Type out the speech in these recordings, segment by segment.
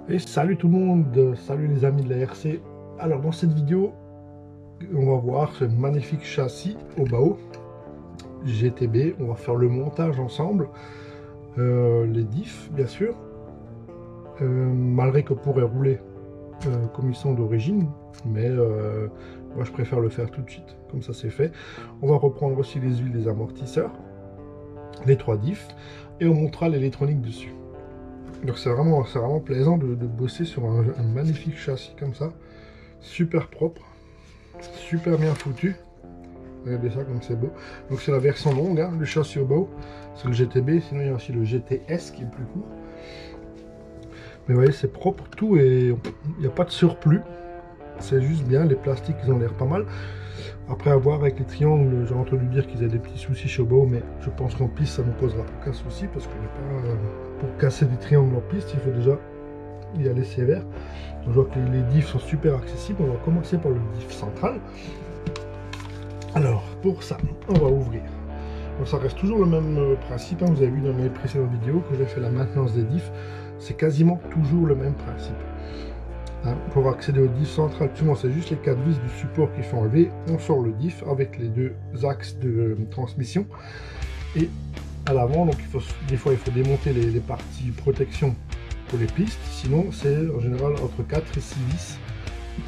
Et salut tout le monde, salut les amis de la RC. Alors dans cette vidéo, on va voir ce magnifique châssis Obao GTB. On va faire le montage ensemble, les diffs bien sûr, malgré qu'on pourrait rouler comme ils sont d'origine, mais moi je préfère le faire tout de suite, comme ça c'est fait. On va reprendre aussi les huiles des amortisseurs, les 3 diffs, et on montrera l'électronique dessus. Donc c'est vraiment plaisant de bosser sur un magnifique châssis comme ça, super propre, super bien foutu. Regardez ça comme c'est beau. Donc c'est la version longue, hein, le châssis Obao, c'est le GTB, sinon il y a aussi le GTS qui est plus court. Mais vous voyez, c'est propre, tout, et il n'y a pas de surplus, c'est juste bien. Les plastiques ils ont l'air pas mal. Après avoir avec les triangles, j'ai entendu dire qu'ils avaient des petits soucis chez Obao, mais je pense qu'en piste ça ne posera aucun souci, parce qu'on n'est pas pour casser des triangles en piste, il faut déjà y aller sévère. Je vois que les diffs sont super accessibles. On va commencer par le diff central. Alors pour ça, on va ouvrir. Donc ça reste toujours le même principe, hein. Vous avez vu dans mes précédentes vidéos que j'ai fait la maintenance des diffs, c'est quasiment toujours le même principe. Hein, pour accéder au diff central, souvent c'est juste les 4 vis du support qui sont enlevés. On sort le diff avec les 2 axes de transmission, et à l'avant, donc des fois il faut démonter les parties protection pour les pistes, sinon c'est en général entre 4 et 6 vis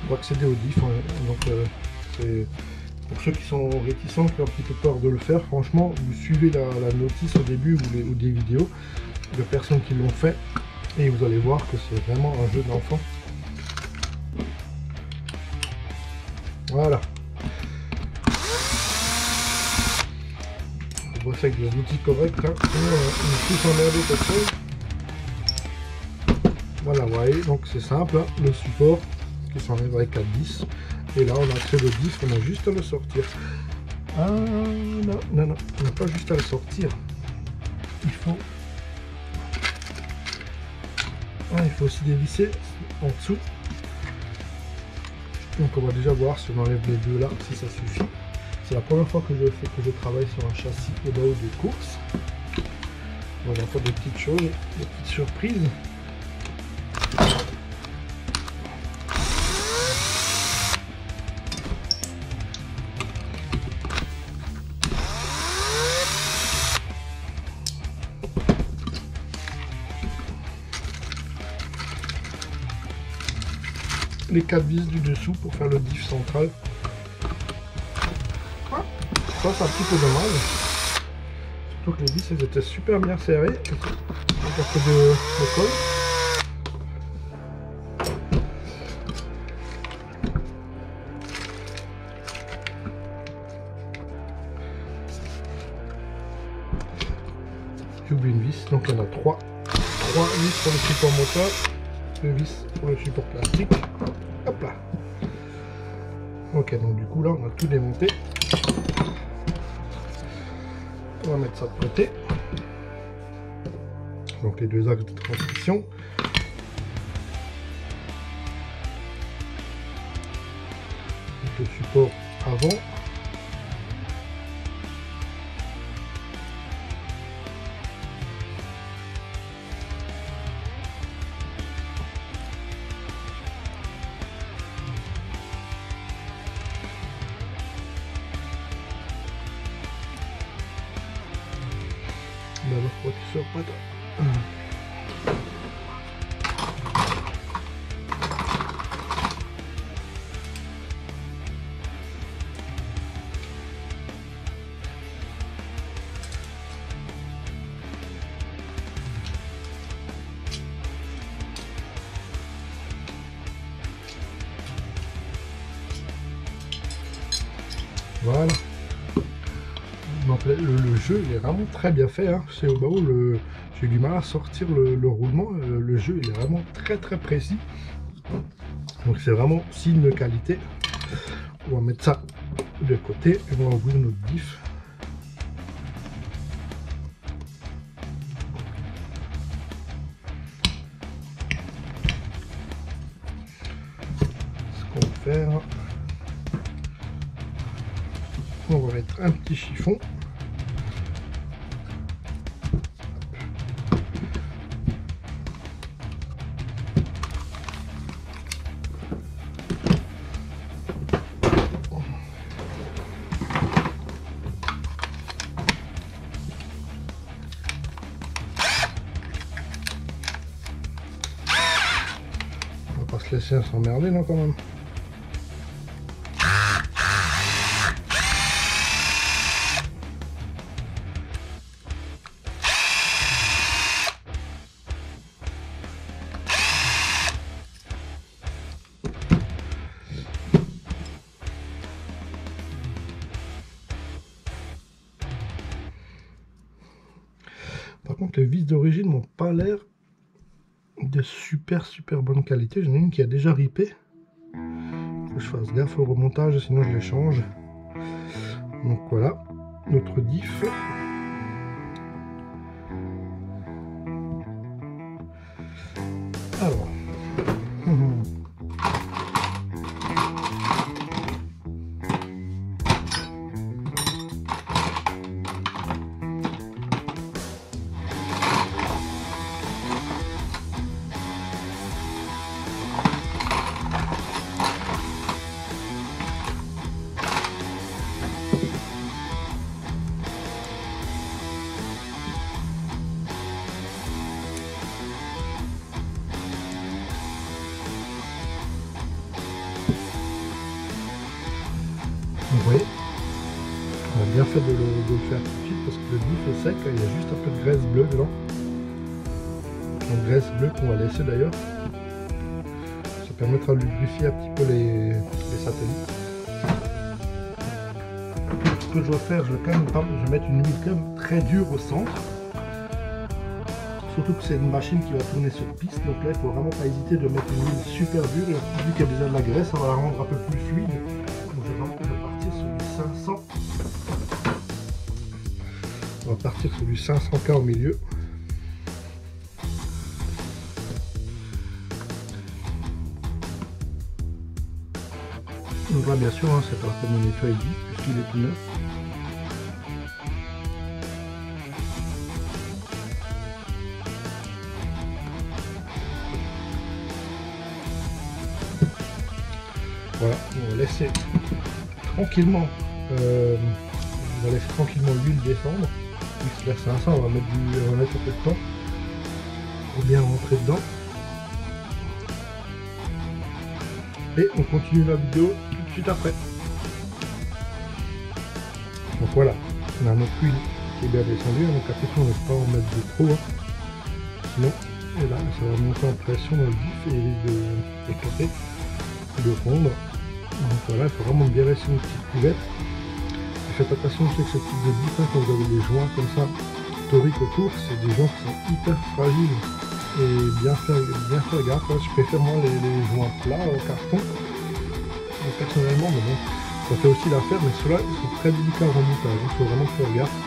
pour accéder au diff. Donc c'est pour ceux qui sont réticents, qui ont un petit peu peur de le faire, franchement vous suivez la notice au début ou des vidéos de personnes qui l'ont fait, et vous allez voir que c'est vraiment un jeu d'enfant. Voilà. On bosser avec des outils corrects, hein. Sinon on est tous emmerdés quelque chose. Voilà, vous voyez, donc c'est simple, hein. Le support qui s'enlève avec 4 vis, et là on a accès au diff, on a juste à le sortir. Ah non, on n'a pas juste à le sortir, il faut aussi dévisser en dessous. Donc on va déjà voir si on enlève les deux là, si ça suffit. C'est la première fois que je travaille sur un châssis Obao de course. On va faire des petites choses, des petites surprises. Les 4 vis du dessous pour faire le diff central. Ça c'est un petit peu dommage, surtout que les vis elles étaient super bien serrées, donc un peu de colle. J'ai oublié une vis, donc il y en a 3 vis pour le support moteur, 2 vis pour le support plastique. Hop là. Ok, donc du coup là on a tout démonté. On va mettre ça de côté. Donc les 2 axes de transmission. Donc le support avant. D'abord pour qu'il sort pas de... Voilà. Donc le jeu il est vraiment très bien fait, hein. Chez Obao, j'ai eu du mal à sortir le roulement. Le jeu il est vraiment très précis. Donc c'est vraiment signe de qualité. On va mettre ça de côté et on va ouvrir notre diff. Ce qu'on va faire, on va mettre un petit chiffon. laisser à s'emmerder, non, quand même. Par contre, les vis d'origine n'ont pas l'air de super bonne qualité. J'en ai une qui a déjà ripé. Faut que je fasse gaffe au remontage, sinon je les change. Donc voilà, notre diff. Alors. Vous voyez, on a bien fait de le faire tout de suite parce que le diff est sec, il y a juste un peu de graisse bleue dedans. Donc graisse bleue qu'on va laisser d'ailleurs. Ça permettra de lubrifier un petit peu les satellites. Ce que je vais faire, je vais mettre une huile quand même très dure au centre. Surtout que c'est une machine qui va tourner sur piste, donc là il ne faut vraiment pas hésiter de mettre une huile super dure. Et vu qu'il y a déjà de la graisse, ça va la rendre un peu plus fluide. Donc je vais partir sur du 500. On va partir sur du 500K au milieu. Donc là bien sûr, hein, c'est pas la peine de nettoyer le vif puisqu'il est tout neuf. Voilà, on va laisser tranquillement, l'huile descendre. Là c'est un 500, on va mettre un peu de temps pour bien rentrer dedans. Et on continue la vidéo tout de suite après. Donc voilà, on a notre huile qui est bien descendue, donc attention on ne pas en mettre de trop, hein. Sinon, et là ça va monter en pression dans le vif et il risque d'éclater, de fondre. Donc voilà, il faut vraiment bien laisser une petite cuvette. Et faites attention aussi que ce type de vif, hein, quand vous avez des joints comme ça, toriques autour, c'est des joints qui sont hyper fragiles. Et bien faire gaffe, hein. Je préfère moi les joints plats au carton, personnellement, mais bon, ça fait aussi l'affaire, mais ceux-là, ils sont très délicats au remontage. Il faut vraiment faire gaffe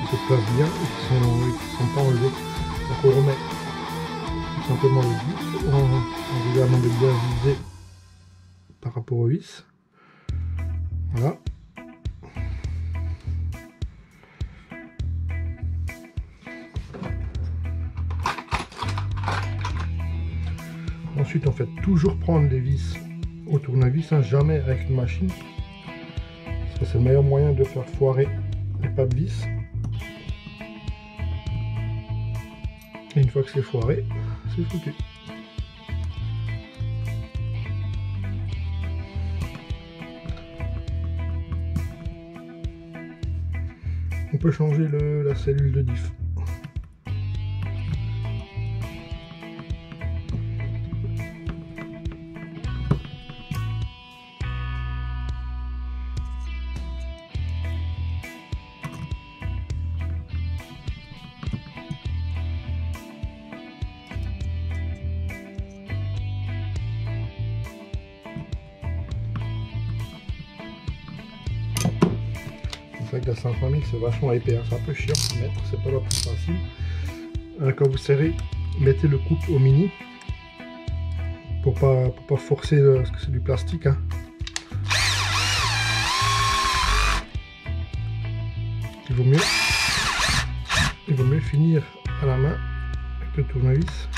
qu'ils se placent bien et qu'ils ne sont pas enlevés. Donc on remet tout simplement le vif, on regarde de bien viser par rapport aux vis. Voilà. Ensuite, on fait toujours prendre des vis au tournevis, hein, jamais avec une machine. Parce que c'est le meilleur moyen de faire foirer les pas de vis. Et une fois que c'est foiré, c'est foutu. On peut changer la cellule de diff. C'est vrai que la 500 000 c'est vachement épais, hein. C'est un peu chiant à mettre, c'est pas la plus facile. Quand vous serrez, mettez le couple au mini pour pas forcer, parce que c'est du plastique, hein. Il vaut mieux finir à la main avec le tournevis.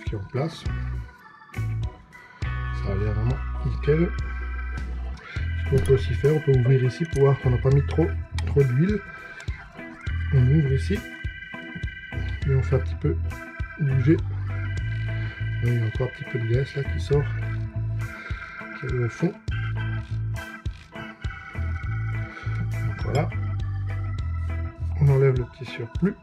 qui est en place. Ça a l'air vraiment nickel. Ce qu'on peut aussi faire, on peut ouvrir ici pour voir qu'on n'a pas mis trop d'huile. On ouvre ici et on fait un petit peu bouger. Il y a encore un petit peu de graisse là qui sort, qui est au fond. Donc voilà. On enlève le petit surplus.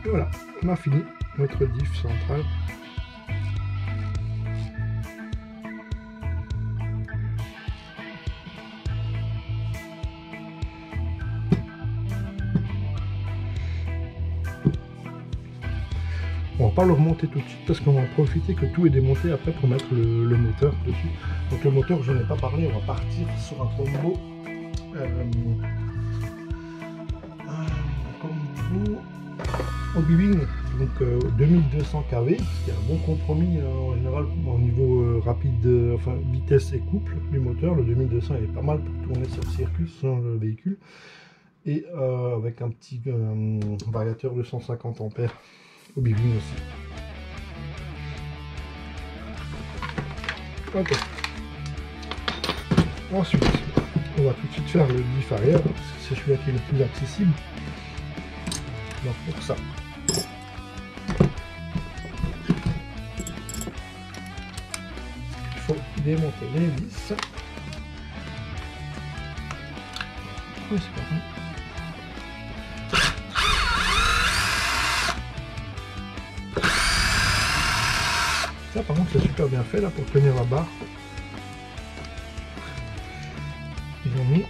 Et voilà, on a fini notre diff central. On va pas le remonter tout de suite parce qu'on va en profiter que tout est démonté après pour mettre le moteur dessus. Donc le moteur, je n'en ai pas parlé, on va partir sur un combo Hobby Wing, donc 2200 kV, qui est un bon compromis en général au niveau rapide, enfin vitesse et couple du moteur. Le 2200 il est pas mal pour tourner sur le circuit sans le véhicule, et avec un petit variateur de 150 ampères Hobby Wing aussi. Ok. Ensuite, on va tout de suite faire le diff arrière, parce que c'est celui-là qui est le plus accessible. Donc pour ça, il faut démonter les vis. Oui, c'est pas mal. Ça par contre c'est super bien fait là pour tenir la barre. Ils ont mis.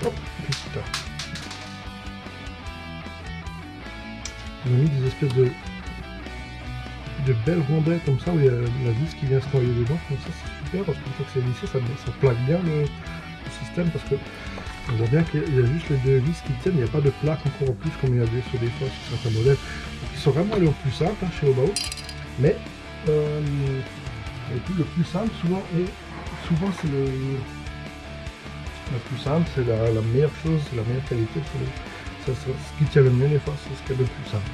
Hop, putain. Ils ont mis des espèces de belles rondelles comme ça où il y a la vis qui vient se noyer dedans. Comme ça c'est super parce qu'une fois que c'est vissé, ça plaque bien le système, parce que on voit bien qu'il y a juste les deux vis qui tiennent, il n'y a pas de plaque encore en plus comme il y a sur des fois sur certains modèles. Donc, ils sont vraiment allés au plus simple hein, chez Obao, mais le plus simple souvent c'est le plus simple, c'est la meilleure chose, la meilleure qualité, c'est ce qui tient le mieux des fois, c'est ce qui est le plus simple.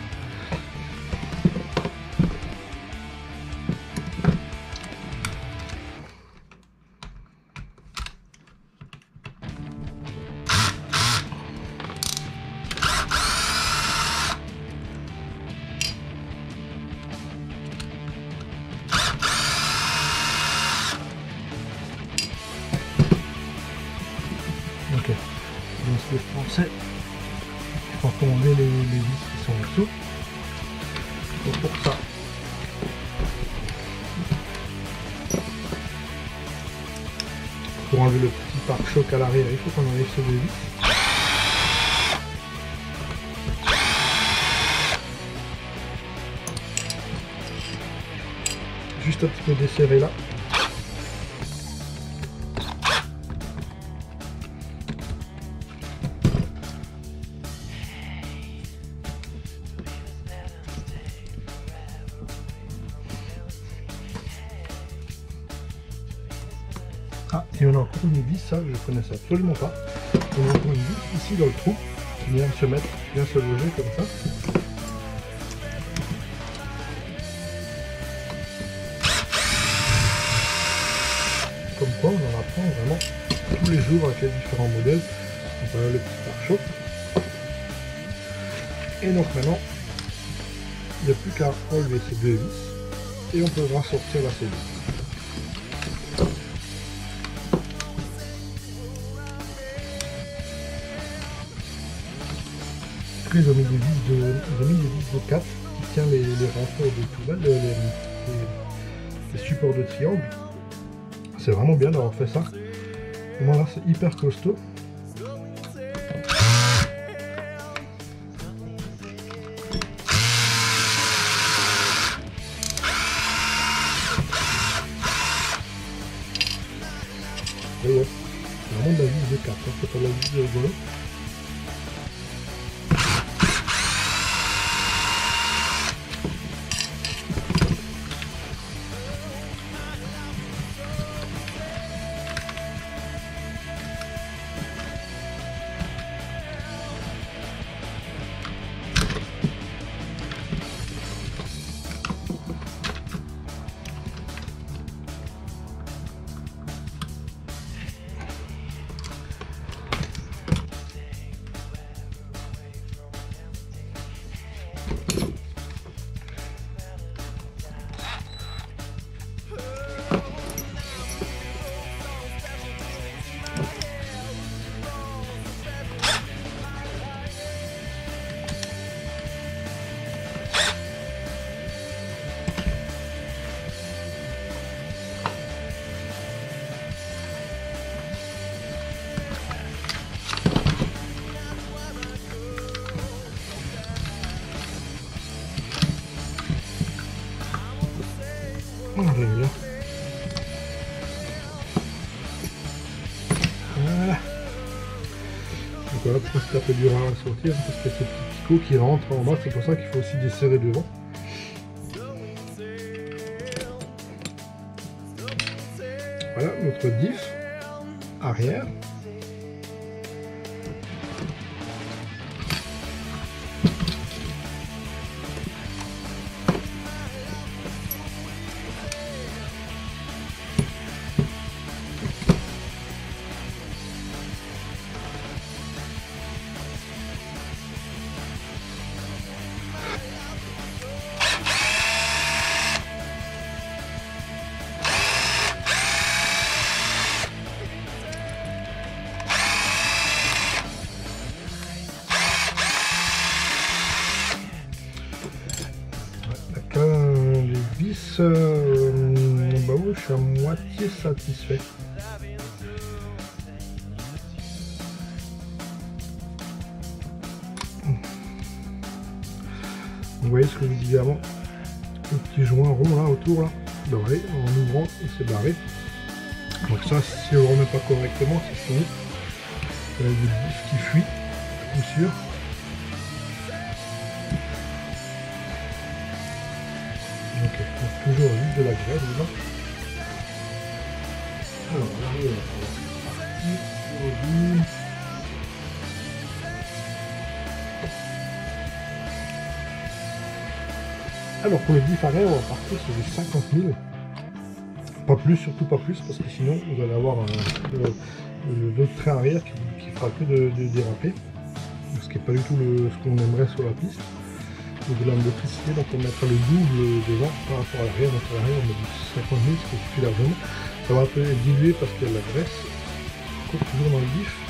Ok, donc ce que je pensais, quand on enlever les vis qui sont en dessous. Donc pour ça, pour enlever le petit pare-choc à l'arrière, il faut qu'on enlève ces deux vis. Juste un petit peu desserré là. Ah, et on a encore une vis, ça je ne connaissais absolument pas. On a encore une vis ici dans le trou qui vient se mettre, qui vient se loger comme ça. Comme quoi on en apprend vraiment tous les jours avec les différents modèles. Donc voilà le petit pare-choc. Et donc maintenant, il n'y a plus qu'à enlever ces deux vis et on peut sortir la cellule. Ils ont mis des vis de 4 qui tiennent les renforts de tourelle, les supports de triangle. C'est vraiment bien d'avoir fait ça. Voilà, c'est hyper costaud. Et ouais, c'est vraiment de la vis de 4. Hein. c'est pas de la vie de rigolo. On arrive là. Voilà. Donc voilà pourquoi c'est un peu dur à sortir, parce que ces petits picots qui rentrent en bas, c'est pour ça qu'il faut aussi desserrer devant. Voilà notre diff arrière. Les vis, bah oui, je suis à moitié satisfait. Vous voyez ce que je vous disais avant, le petit joint rond là autour là, barré, en ouvrant il s'est barré. Donc ça, si on ne remet pas correctement, c'est fini. Il y a des bifs qui fuient, à coup sûr. Ok, donc toujours juste de la graisse dedans. Alors là, on va partir sur du... Alors pour le diff arrière, on va partir sur du 50 000. Pas plus, surtout pas plus, parce que sinon vous allez avoir le train arrière qui fera que de déraper. Ce qui n'est pas du tout ce qu'on aimerait sur la piste. Donc de la motricité, donc on mettra le double devant par rapport à l'arrière. Donc à l'arrière on met du 50 000, ce qui suffit largement. Ça va un peu diluer parce qu'il y a de la graisse. Toujours dans le diff.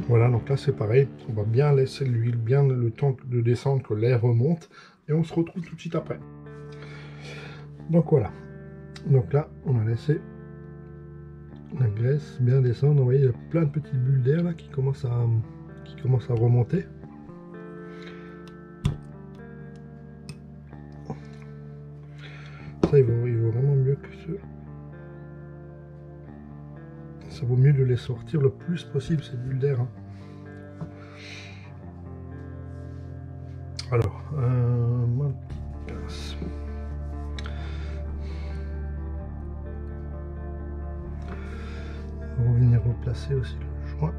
Voilà, donc là c'est pareil, on va bien laisser l'huile, bien le temps de descendre, que l'air remonte, et on se retrouve tout de suite après. Donc voilà, donc là on a laissé la graisse bien descendre, vous voyez il y a plein de petites bulles d'air là qui commencent à remonter. Ça il vaut vraiment mieux que ce... Ça vaut mieux de les sortir le plus possible, ces bulles d'air. Hein. Alors, ma petite pince. On va venir replacer aussi le joint.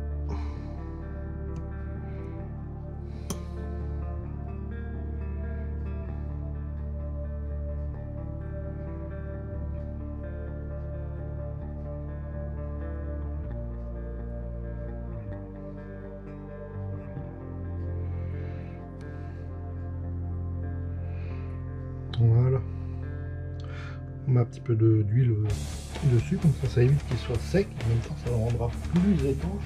Voilà. On met un petit peu d'huile dessus, comme ça évite qu'il soit sec, en même temps ça le rendra plus étanche.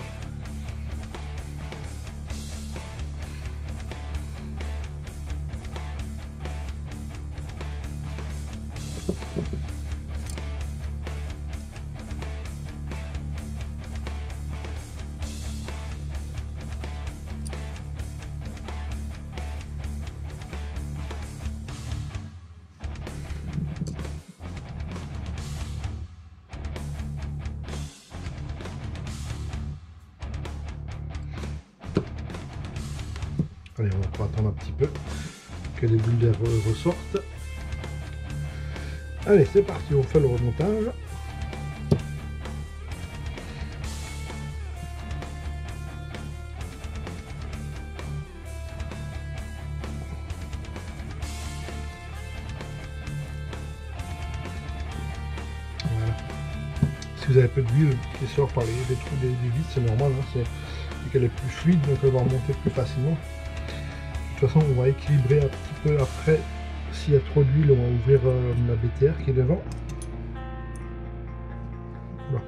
Allez, on va attendre un petit peu que les bulles d'air ressortent. Allez, c'est parti, on fait le remontage. Voilà. Si vous avez peu d'huile qui sort par les trous des vis, c'est normal, hein, c'est qu'elle est plus fluide, donc elle va remonter plus facilement. De toute façon, on va équilibrer un petit peu après. S'il y a trop d'huile, on va ouvrir la BTR qui est devant. Voilà.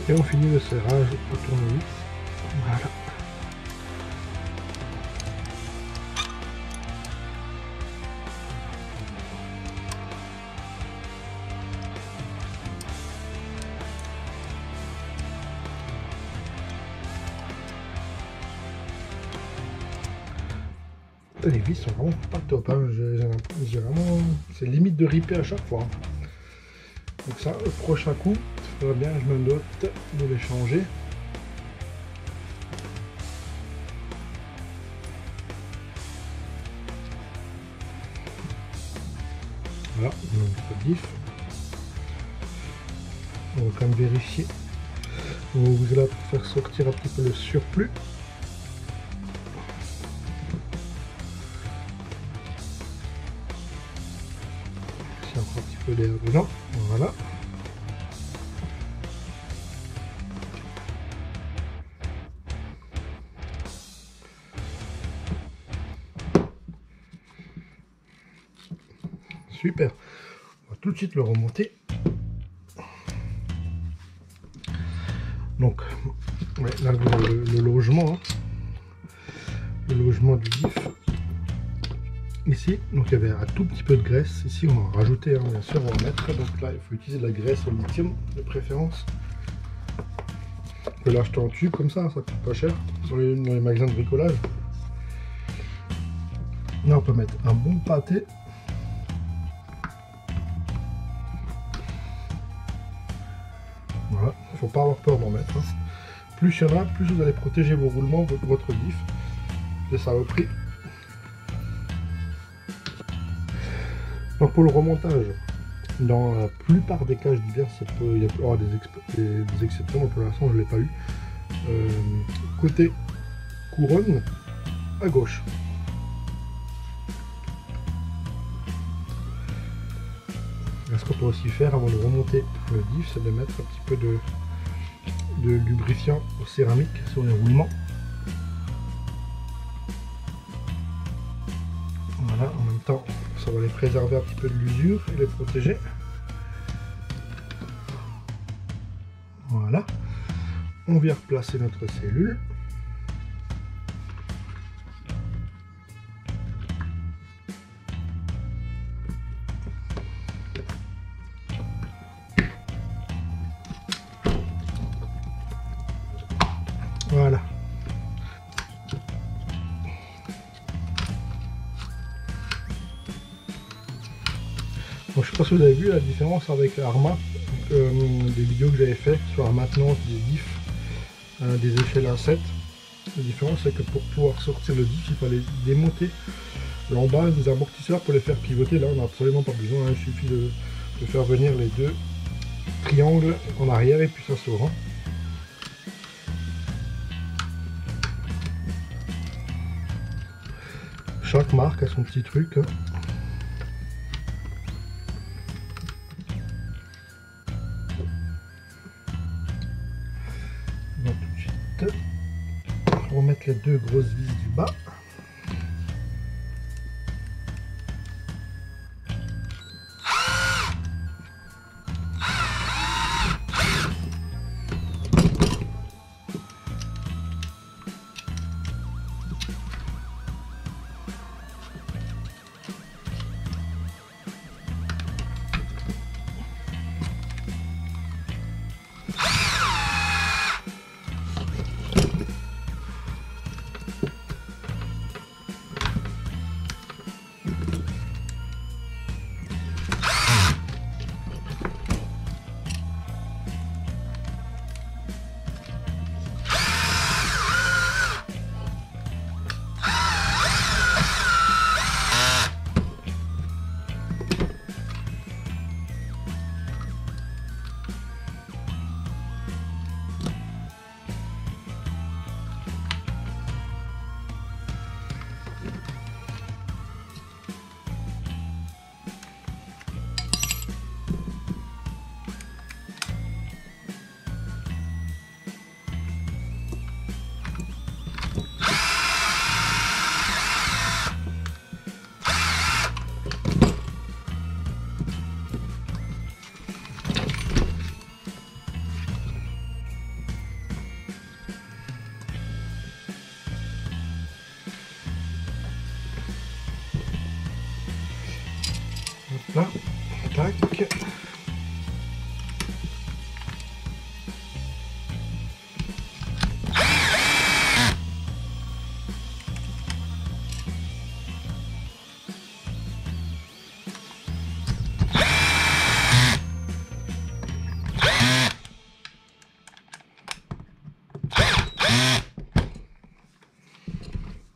Et on finit le serrage au tournevis. Voilà. Les vis sont vraiment pas top, hein. J'ai vraiment... c'est limite de ripper à chaque fois. Donc ça, le prochain coup, il faudra bien que je me note de les changer. Voilà, notre diff. On va quand même vérifier. Vous allez faire sortir un petit peu le surplus. C'est encore un petit peu d'air dedans. Voilà. Super. On va tout de suite le remonter. Donc, ouais, là vous avez le logement. Hein. Le logement du diff. Ici, donc il y avait un tout petit peu de graisse. Ici, on va en rajouter, hein, bien sûr, on va en mettre. Donc là, il faut utiliser de la graisse au lithium, de préférence. On peut l'acheter en tube comme ça coûte pas cher dans les magasins de bricolage. Là, on peut mettre un bon pâté. Voilà, il ne faut pas avoir peur d'en mettre. Hein. Plus il y en a, plus vous allez protéger vos roulements, votre diff des saloperies. Donc pour le remontage, dans la plupart des cas, je dis bien, il y a avoir des exceptions, mais pour l'instant je ne l'ai pas eu. Côté couronne, à gauche. Ce qu'on peut aussi faire avant de remonter le diff, c'est de mettre un petit peu de lubrifiant au céramique sur les roulements. Voilà, en même temps, ça va les préserver un petit peu de l'usure et les protéger. Voilà. On vient replacer notre cellule. Voilà. Bon, je sais pas si vous avez vu la différence avec Arma, des vidéos que j'avais fait sur la maintenance des diffs, des échelles à 7. La différence c'est que pour pouvoir sortir le diff, il fallait démonter l'embase des amortisseurs pour les faire pivoter. Là on n'a absolument pas besoin, hein. Il suffit de faire venir les deux triangles en arrière et puis ça sort. Hein. Chaque marque a son petit truc. Hein. On va tout de suite remettre les deux grosses vis du bas. Là, tac.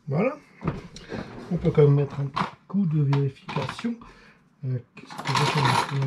Voilà. On peut quand même mettre un petit coup de vérification. Qu'est-ce que je fais ici?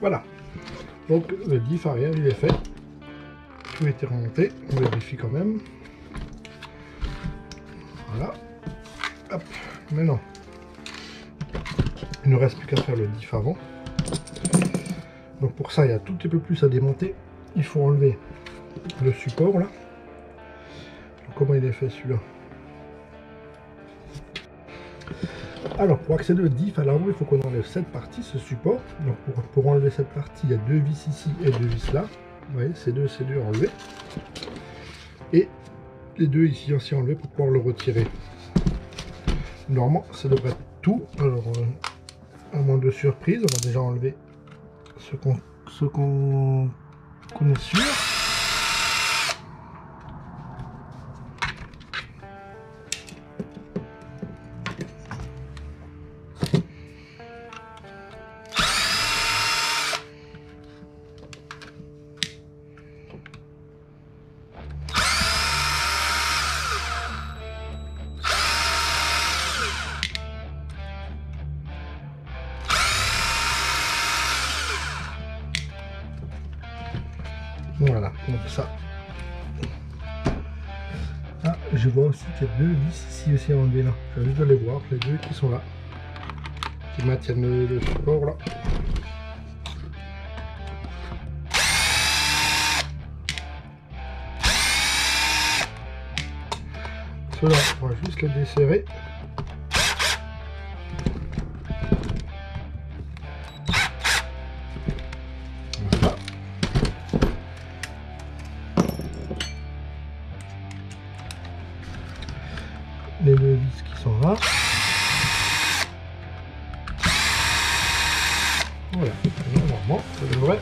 Voilà, donc le diff arrière il est fait, tout a été remonté, on vérifie quand même. Voilà, hop, maintenant il ne reste plus qu'à faire le diff avant. Donc pour ça il y a tout petit peu plus à démonter, il faut enlever le support là. Donc, comment il est fait celui-là? Alors pour accéder au diff à l'avant, il faut qu'on enlève cette partie, ce support. Donc pour enlever cette partie, il y a deux vis ici et deux vis là. Vous voyez, ces deux enlevés. Et les deux ici aussi enlevés pour pouvoir le retirer. Normalement, ça devrait être tout. Alors, à moins de surprise, on va déjà enlever ce qu'on est sûr. Voilà, comme ça. Ah, je vois aussi qu'il y a deux vis ici aussi enlevées là. Je vais juste les voir, les deux qui sont là. Qui maintiennent le support là. Ceux-là, on va juste les desserrer. vis qui sont là. Voilà, normalement ça devrait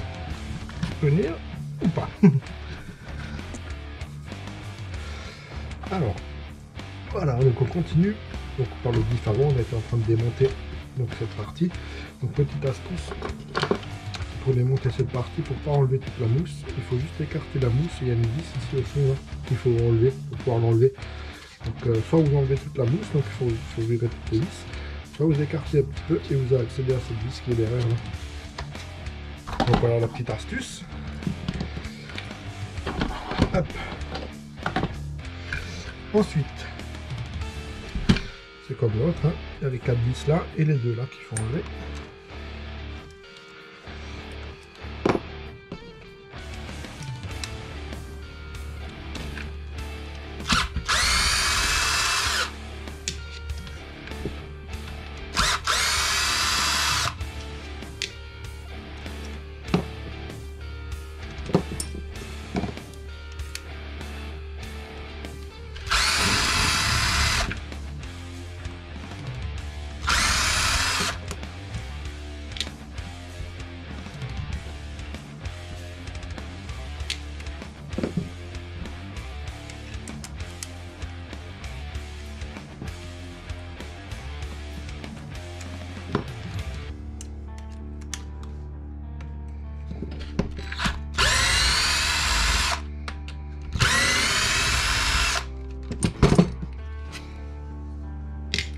tenir ou pas. Alors, voilà, donc on continue. Donc par le diff avant, on était en train de démonter donc cette partie. Donc petite astuce pour démonter cette partie, pour pas enlever toute la mousse, il faut juste écarter la mousse. Il y a une vis ici au fond qu'il faut enlever pour pouvoir l'enlever. Donc soit vous enlevez toute la mousse, donc il faut virer toutes les vis, soit vous écartez un petit peu et vous accédez à cette vis qui est derrière là. Donc voilà la petite astuce. Hop. Ensuite, c'est comme l'autre, hein. Il y a les 4 vis là et les 2 là qu'il faut enlever.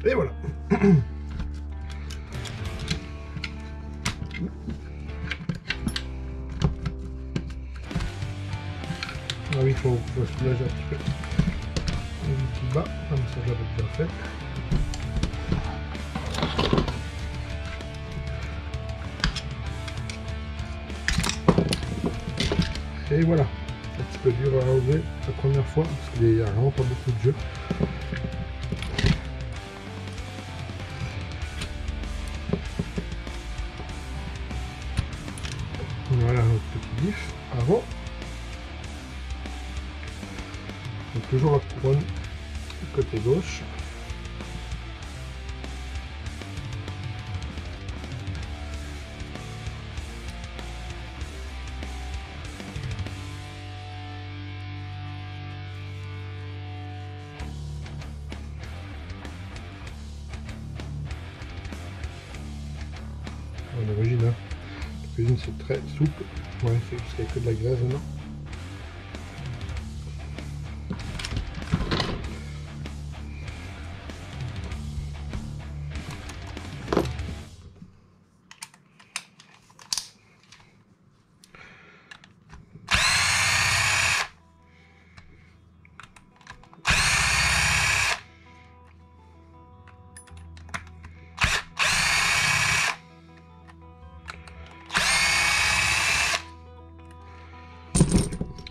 Et voilà. Ah oui, il faut soulager un petit peu. Un petit bas, comme ça j'avais déjà fait. Et voilà. Un petit peu dur à enlever la première fois parce qu'il n'y a vraiment pas beaucoup de jeu. Voilà notre petit diff avant. Donc toujours la couronne du côté gauche. En origine, hein. La cuisine c'est très souple. Ouais, c'est juste qu'il n'y a que de la graisse maintenant.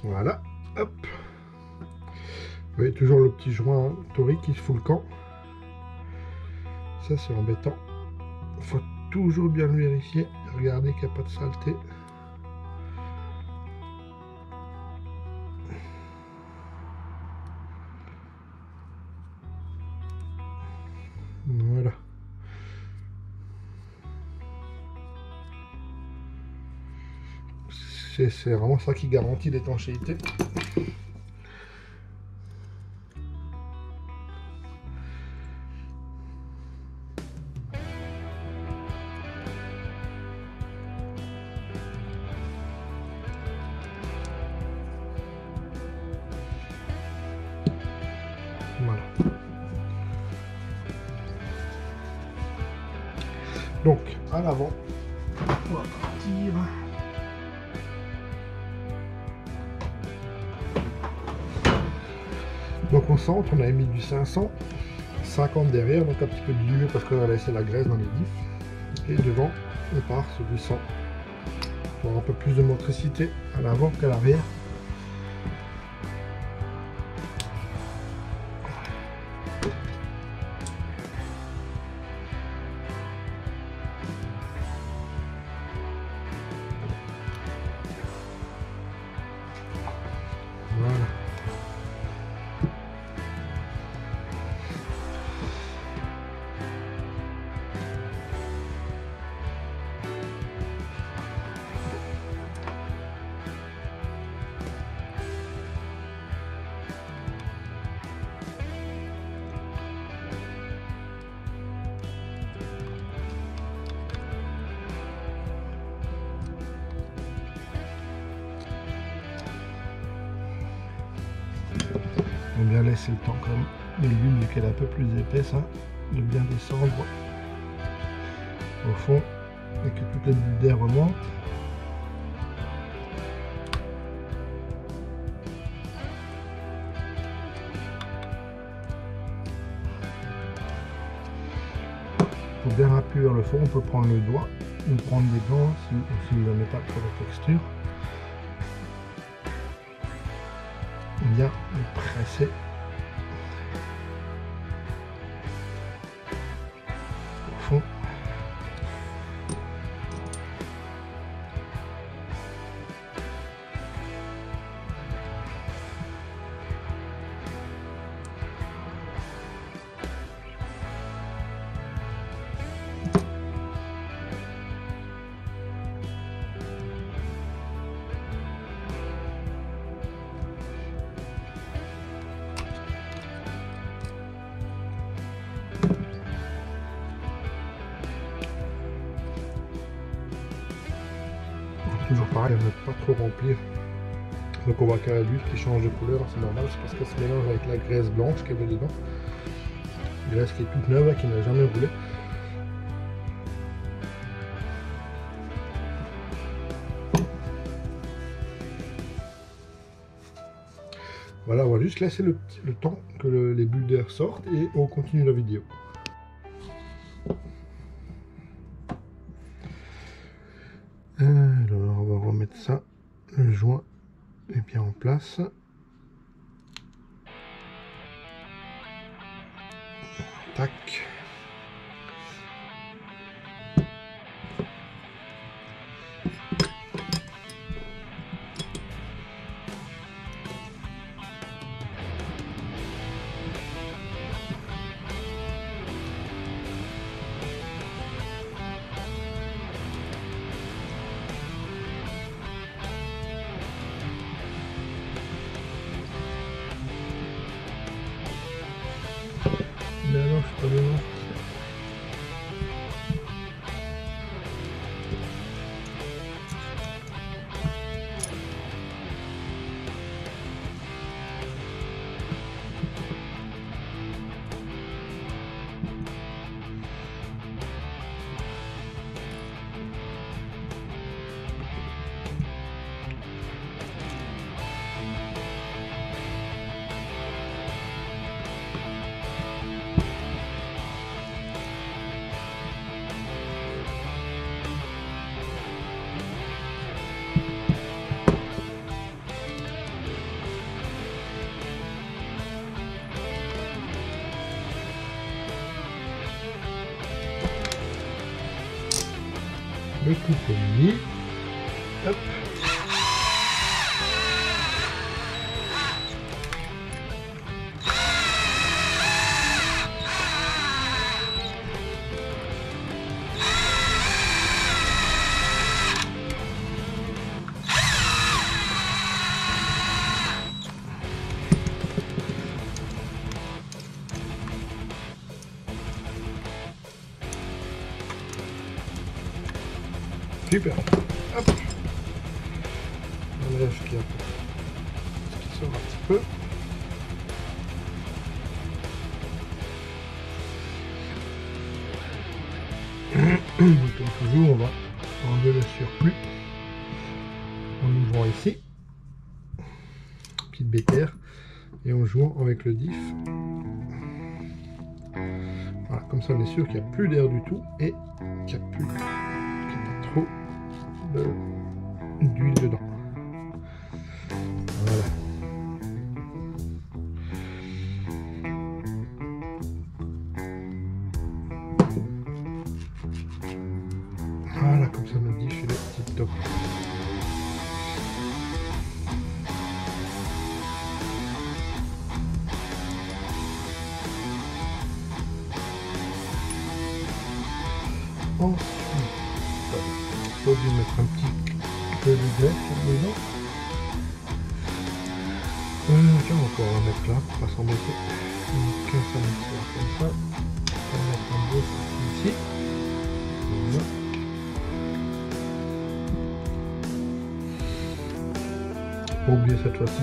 Voilà, hop. Vous voyez toujours le petit joint torique qui se fout le camp. Ça c'est embêtant. Il faut toujours bien le vérifier. Regardez qu'il n'y a pas de saleté. Voilà. C'est vraiment ça qui garantit l'étanchéité. Voilà. Donc, à l'avant, on va partir. Donc au centre, on avait mis du 500, 50 derrière, donc un petit peu dilué parce qu'on a laissé la graisse dans les diffs. Et devant, on part sur du 100. Pour avoir un peu plus de motricité à l'avant qu'à l'arrière. Voilà. On va bien laisser le temps quand même de l'huile, vu qu'elle est un peu plus épaisse, hein, de bien descendre au fond et que toutes les bulles d'air remontent. Pour bien appuyer le fond, on peut prendre le doigt ou prendre des gants si vous n'aimez pas trop la texture. Bien le presser au fond. Toujours pareil, on ne va pas trop remplir. Donc on voit qu'il y a l'huile qui change de couleur, c'est normal, c'est parce qu'elle se mélange avec la graisse blanche qu'il y avait dedans. Graisse qui est toute neuve, qui n'a jamais roulé. Voilà, on va juste laisser le temps que les bulles d'air sortent et on continue la vidéo. Alors on va remettre ça, le joint est bien en place. Tac. Mais alors, je peux le voir. Le coup est mis. Hop. Super. Hop. On enlève ce qui sort un petit peu. Comme toujours, on va enlever le surplus en ouvrant ici, petite bécaire, et en jouant avec le diff. Voilà, comme ça on est sûr qu'il n'y a plus d'air du tout et qu'il n'y a pas trop d'huile dedans. Voilà. Voilà, comme ça notre diff il est tip top. Ensuite, faut lui mettre un petit peu de graisse dedans. Tiens, on va pouvoir la mettre là pour pas s'embêter. Donc ça met comme ça. On va mettre un beau ici. Voilà. Pas oublier cette fois-ci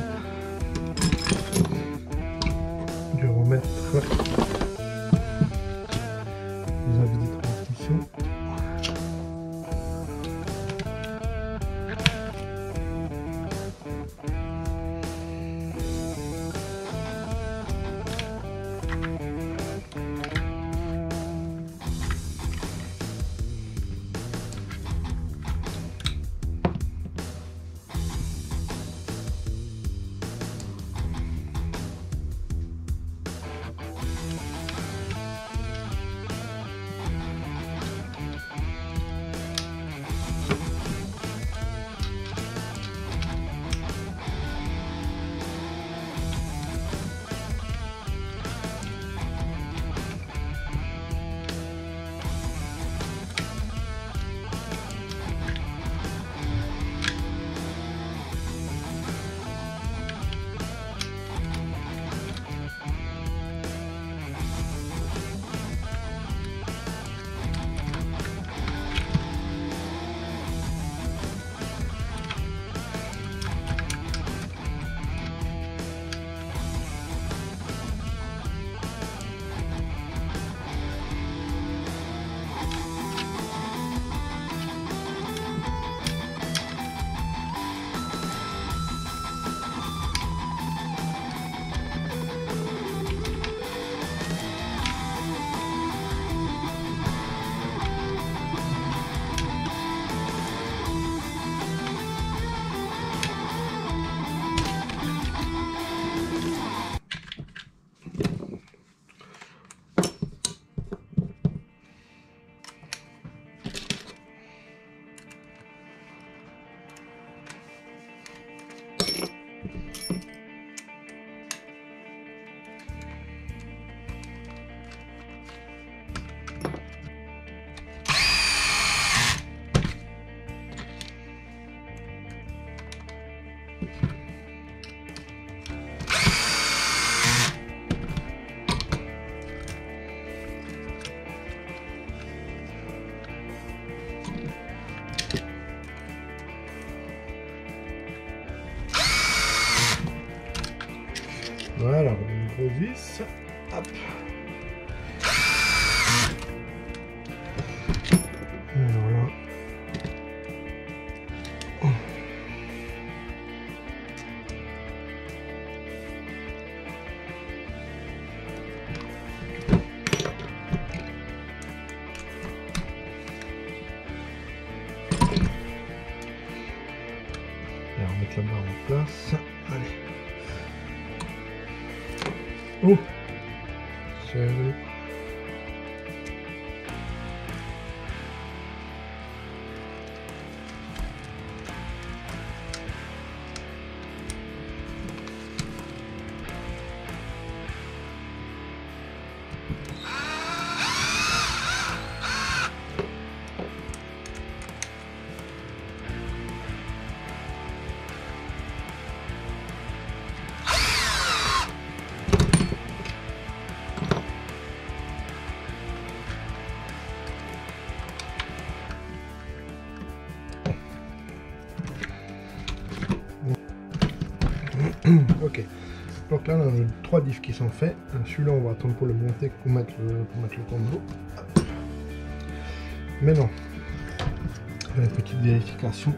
vis. Hop. Et voilà. Et on va mettre la barre en place. Allez. Oh, serré. Ok, donc là on a 3 diffs qui sont faits. Celui-là on va attendre pour le monter, pour mettre le combo. Maintenant, on a une petite vérification.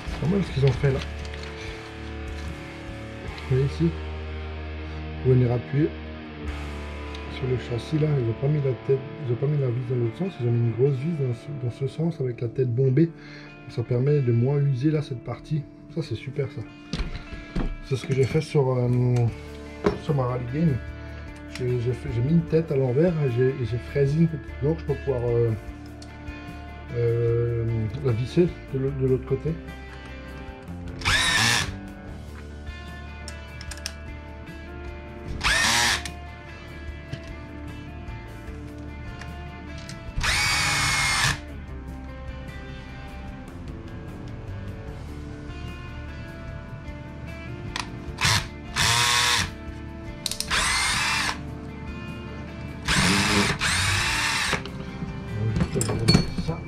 C'est pas mal ce qu'ils ont fait là. Vous voyez ici, vous venir appuyer sur le châssis là, ils n'ont pas mis la tête, ils n'ont pas mis la vis dans l'autre sens, ils ont mis une grosse vis dans ce sens avec la tête bombée. Ça permet de moins user là cette partie. Ça c'est super ça. C'est ce que j'ai fait sur ma rallye game. J'ai mis une tête à l'envers et j'ai fraisé une petite gorge pour pouvoir la visser de l'autre côté. Ça.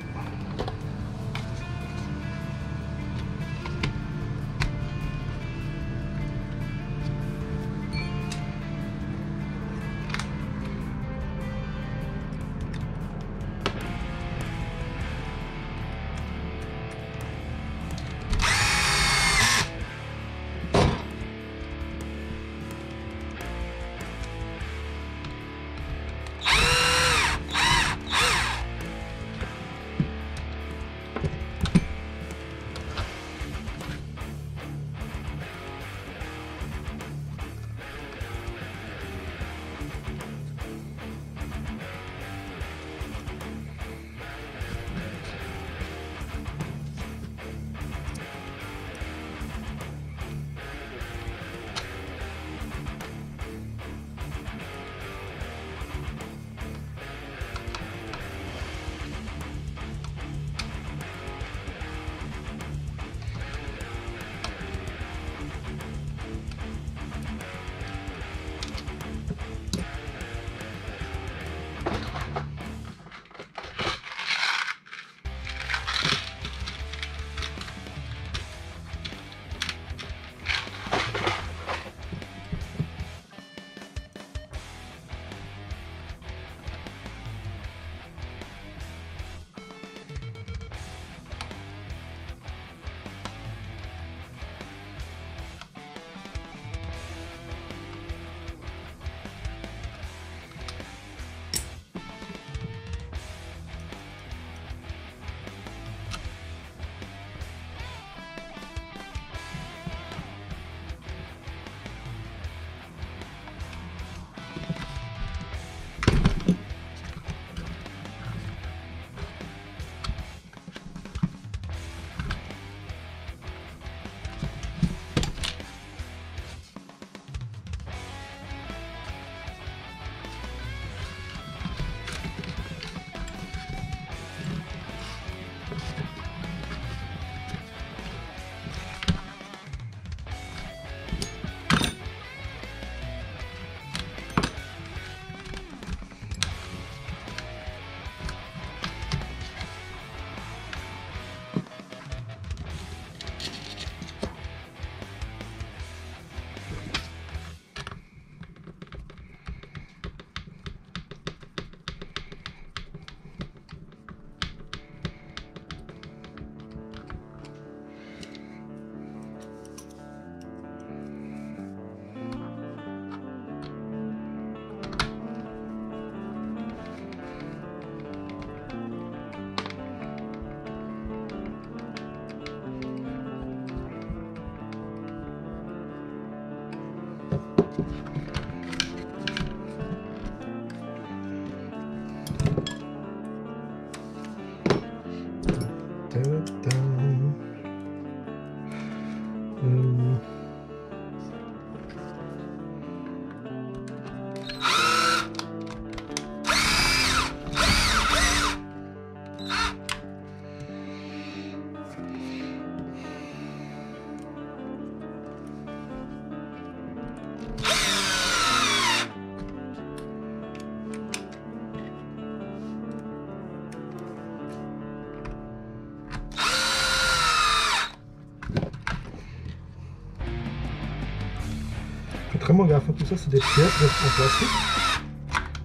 Faites vraiment gaffe, tout ça c'est des pièces en plastique.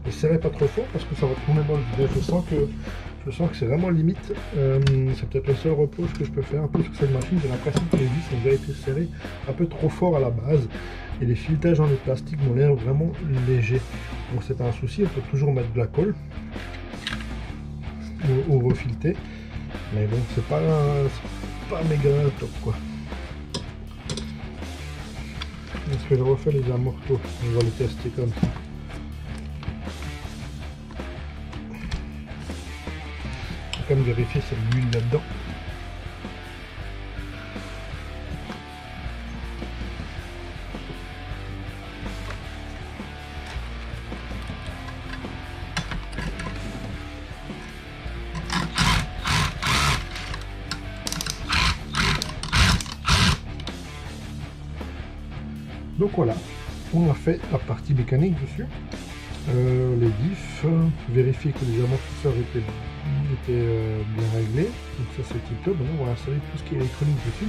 Ne serrez pas trop fort parce que ça va tourner dans le vide. Je sens que c'est vraiment limite. C'est peut-être le seul reproche que je peux faire un peu sur cette machine. J'ai l'impression que les vis ont déjà été serrées un peu trop fort à la base. Et les filetages dans les plastiques m'ont l'air vraiment légers. Donc c'est un souci, on peut toujours mettre de la colle ou refilter. Mais bon, c'est pas méga top quoi. Est-ce que je refais les amortos? On va les tester comme ça. Je vais quand même vérifier s'il y a de l'huile là-dedans. Donc voilà, on a fait la partie mécanique dessus, les diffs, vérifier que les amortisseurs étaient bien réglés, donc ça c'est tip top. Maintenant on va installer tout ce qui est électronique dessus.